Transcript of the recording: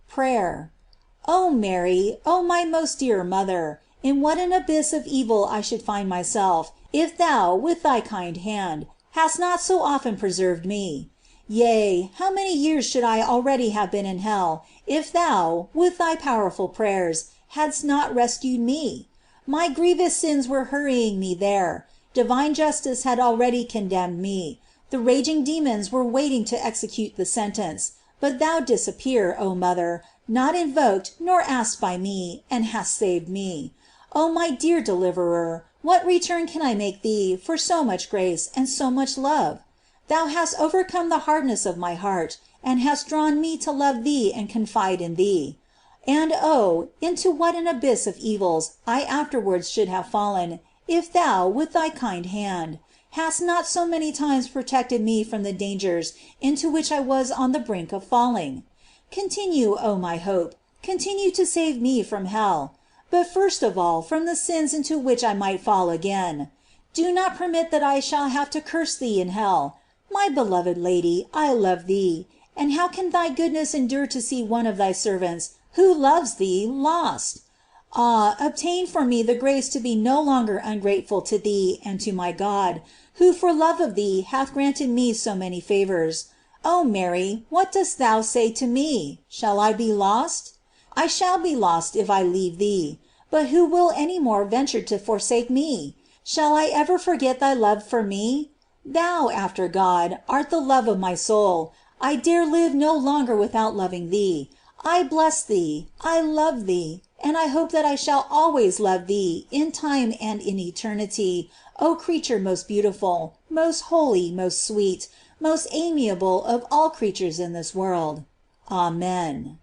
Prayer. O Mary, O my most dear mother, in what an abyss of evil I should find myself, if thou, with thy kind hand, hadst not so often preserved me! Yea, how many years should I already have been in hell, if thou, with thy powerful prayers, hadst not rescued me? My grievous sins were hurrying me there. Divine justice had already condemned me. The raging demons were waiting to execute the sentence. But thou didst appear, O mother, not invoked nor asked by me, and hast saved me. O my dear deliverer, what return can I make thee for so much grace and so much love? Thou hast overcome the hardness of my heart, and hast drawn me to love thee and confide in thee. And oh, into what an abyss of evils I afterwards should have fallen, if thou, with thy kind hand, hast not so many times protected me from the dangers into which I was on the brink of falling! Continue, O my hope, continue to save me from hell, but first of all from the sins into which I might fall again. Do not permit that I shall have to curse thee in hell. My beloved Lady, I love thee, and how can thy goodness endure to see one of thy servants, who loves thee, lost? Ah, obtain for me the grace to be no longer ungrateful to thee and to my God, who for love of thee hath granted me so many favors. O Mary, what dost thou say to me? Shall I be lost? I shall be lost if I leave thee. But who will any more venture to forsake me? Shall I ever forget thy love for me? Thou, after God, art the love of my soul. I dare live no longer without loving thee. I bless thee, I love thee, and I hope that I shall always love thee in time and in eternity, O creature most beautiful, most holy, most sweet, most amiable of all creatures in this world. Amen.